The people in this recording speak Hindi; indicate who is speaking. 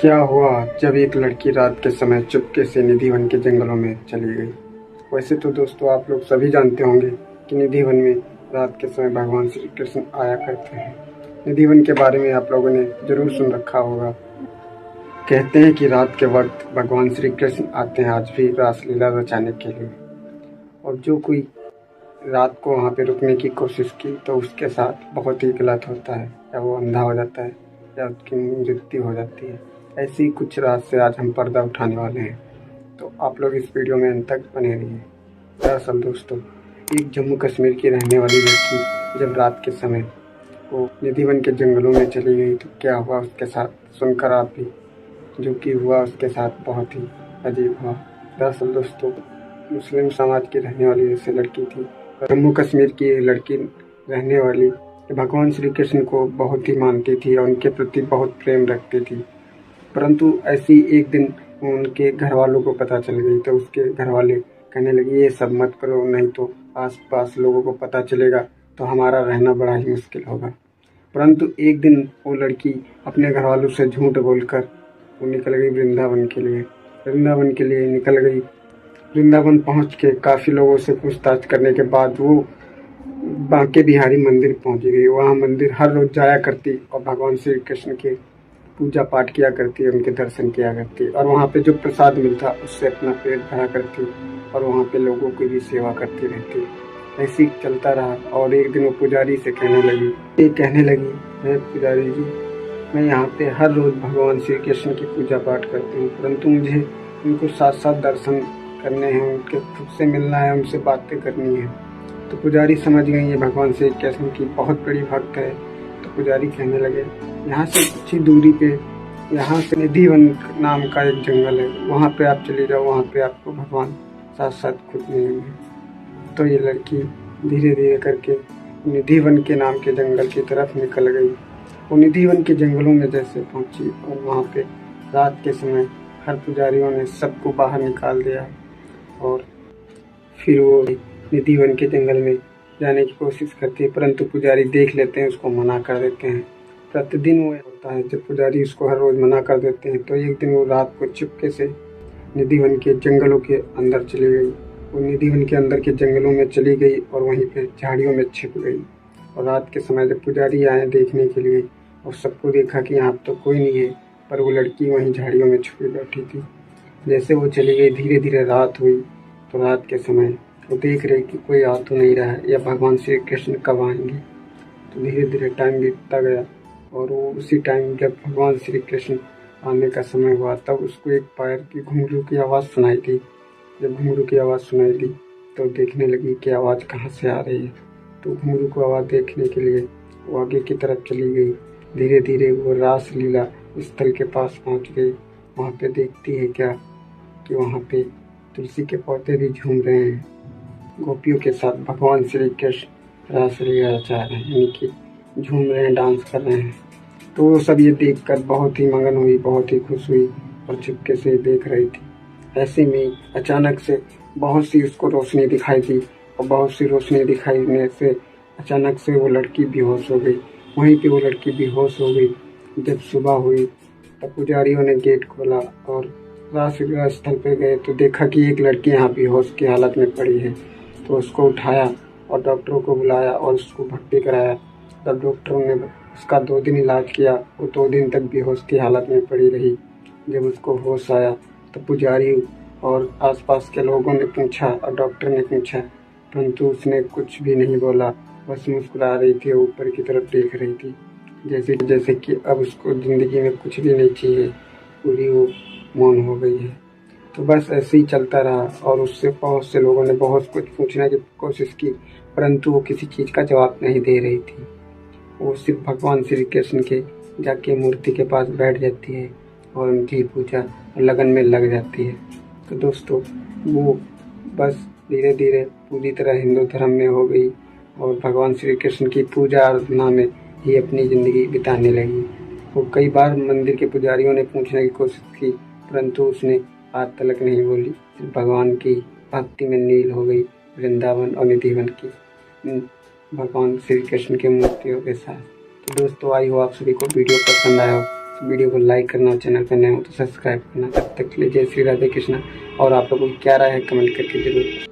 Speaker 1: क्या हुआ जब एक लड़की रात के समय चुपके से निधि वन के जंगलों में चली गई। वैसे तो दोस्तों आप लोग सभी जानते होंगे कि निधि वन में रात के समय भगवान श्री कृष्ण आया करते हैं। निधि वन के बारे में आप लोगों ने जरूर सुन रखा होगा। कहते हैं कि रात के वक्त भगवान श्री कृष्ण आते हैं आज भी रासलीला रचाने के लिए, और जो कोई रात को वहाँ पे रुकने की कोशिश की तो उसके साथ बहुत ही गलत होता है, या वो अंधा हो जाता है या उसकी मृत्यु हो जाती है। ऐसी ही कुछ रात से आज हम पर्दा उठाने वाले हैं, तो आप लोग इस वीडियो में अंत तक बने रहिए। दरअसल दोस्तों, एक जम्मू कश्मीर की रहने वाली लड़की जब रात के समय वो निधि वन के जंगलों में चली गई तो क्या हुआ उसके साथ सुनकर आप भी जो कि हुआ उसके साथ बहुत ही अजीब हुआ। दरअसल दोस्तों, मुस्लिम समाज की रहने वाली ऐसी लड़की थी। जम्मू कश्मीर की लड़की रहने वाली भगवान श्री कृष्ण को बहुत ही मानती थी और उनके प्रति बहुत प्रेम रखती थी। परंतु ऐसी एक दिन उनके घर वालों को पता चल गई तो उसके घर वाले कहने लगे ये सब मत करो, नहीं तो आस पास लोगों को पता चलेगा तो हमारा रहना बड़ा ही मुश्किल होगा। परंतु एक दिन वो लड़की अपने घर वालों से झूठ बोलकर वो निकल गई वृंदावन के लिए। वृंदावन के लिए निकल गई। वृंदावन पहुंच के काफ़ी लोगों से पूछताछ करने के बाद वो बांके बिहारी मंदिर पहुंच गई। वहाँ मंदिर हर रोज जाया करती और भगवान श्री कृष्ण के पूजा पाठ किया करती, उनके दर्शन किया करती और वहाँ पे जो प्रसाद मिलता उससे अपना पेट भरा करती और वहाँ पे लोगों की भी सेवा करती रहती। ऐसे ही चलता रहा और एक दिन वो पुजारी से कहने लगी मैं पुजारी जी, मैं यहाँ पे हर रोज़ भगवान श्री कृष्ण की पूजा पाठ करती हूँ, परंतु मुझे उनको साथ साथ दर्शन करने हैं, उनके खुद से मिलना है, उनसे बातें करनी है। तो पुजारी समझ गई ये भगवान श्री कृष्ण की बहुत बड़ी भक्त है। तो पुजारी कहने लगे यहाँ से कुछ ही दूरी पे यहाँ से निधि वन नाम का एक जंगल है, वहाँ पे आप चले जाओ, वहाँ पे आपको भगवान साथ साथ खुद मिलेंगे। तो ये लड़की धीरे धीरे करके निधि वन के नाम के जंगल की तरफ निकल गई। वो निधि वन के जंगलों में जैसे पहुंची और वहाँ पे रात के समय हर पुजारियों ने सबको बाहर निकाल दिया और फिर वो निधि वन के जंगल में जाने की कोशिश करती है, परंतु पुजारी देख लेते हैं, उसको मना कर देते हैं। प्रतिदिन वो होता है जब पुजारी उसको हर रोज़ मना कर देते हैं। तो एक दिन वो रात को चुपके से निधि वन के जंगलों के अंदर चली गई। वो निधि वन के अंदर के जंगलों में चली गई और वहीं पे झाड़ियों में छिप गई। और रात के समय जब पुजारी आए देखने के लिए और सबको देखा कि यहाँ तो कोई नहीं है, पर वो लड़की वहीं झाड़ियों में छुपी बैठी थी। जैसे वो चली गई धीरे धीरे रात हुई। तो रात के समय वो देख रही कि कोई आ तो नहीं रहा है या भगवान श्री कृष्ण कब आएंगे। तो धीरे धीरे टाइम बीतता गया और वो उसी टाइम जब भगवान श्री कृष्ण आने का समय हुआ तब उसको एक पैर की घुंघरू की आवाज़ सुनाई दी। जब घुंघरू की आवाज़ सुनाई दी तो देखने लगी कि आवाज़ कहाँ से आ रही है। तो घुंघरू को आवाज़ देखने के लिए वो आगे की तरफ चली गई। धीरे धीरे वो रासलीला स्थल के पास पहुँच गई। वहाँ पे देखती है क्या कि वहाँ पे तुलसी के पौधे भी झूम रहे हैं। गोपियों के साथ भगवान श्री कृष्ण रासलीला रचा रहे हैं, यानी कि झूम रहे हैं, डांस कर रहे हैं। तो वो सब ये देखकर बहुत ही मगन हुई, बहुत ही खुश हुई और चुपके से देख रही थी। ऐसे में अचानक से बहुत सी उसको रोशनी दिखाई दी और बहुत सी रोशनी दिखाने से अचानक से वो लड़की बेहोश हो गई। वहीं पे वो लड़की बेहोश हो गई। जब सुबह हुई तब पुजारियों ने गेट खोला और रासलीला स्थल पर गए तो देखा कि एक लड़की यहाँ बेहोश की हालत में पड़ी है। तो उसको उठाया और डॉक्टरों को बुलाया और उसको भर्ती कराया। तब डॉक्टरों ने उसका 2 दिन इलाज किया। वो 2 दिन तक बेहोश की हालत में पड़ी रही। जब उसको होश आया तो पुजारी और आसपास के लोगों ने पूछा और डॉक्टर ने पूछा, परंतु उसने कुछ भी नहीं बोला, बस मुस्कुरा रही थी, ऊपर की तरफ देख रही थी, जैसे कि अब उसको ज़िंदगी में कुछ भी नहीं चाहिए, पूरी वो मौन हो गई है। तो बस ऐसे ही चलता रहा और उससे बहुत से लोगों ने बहुत कुछ पूछने की कोशिश की, परंतु वो किसी चीज़ का जवाब नहीं दे रही थी। वो सिर्फ भगवान श्री कृष्ण के जाके मूर्ति के पास बैठ जाती है और उनकी पूजा लगन में लग जाती है। तो दोस्तों, वो बस धीरे धीरे पूरी तरह हिंदू धर्म में हो गई और भगवान श्री कृष्ण की पूजा आराधना में ही अपनी ज़िंदगी बिताने लगी। वो कई बार मंदिर के पुजारियों ने पूछने की कोशिश की, परंतु उसने आज तक नहीं बोली। भगवान की भक्ति में लीन हो गई वृंदावन और निधि वन की भगवान श्री कृष्ण की मूर्तियों के साथ। तो दोस्तों, आई हो आप सभी को वीडियो पसंद आया हो वीडियो को लाइक करना और चैनल पर नए हो तो सब्सक्राइब करना। तब तक के लिए जय श्री राधे कृष्णा। और आप लोगों की क्या राय है कमेंट करके जरूर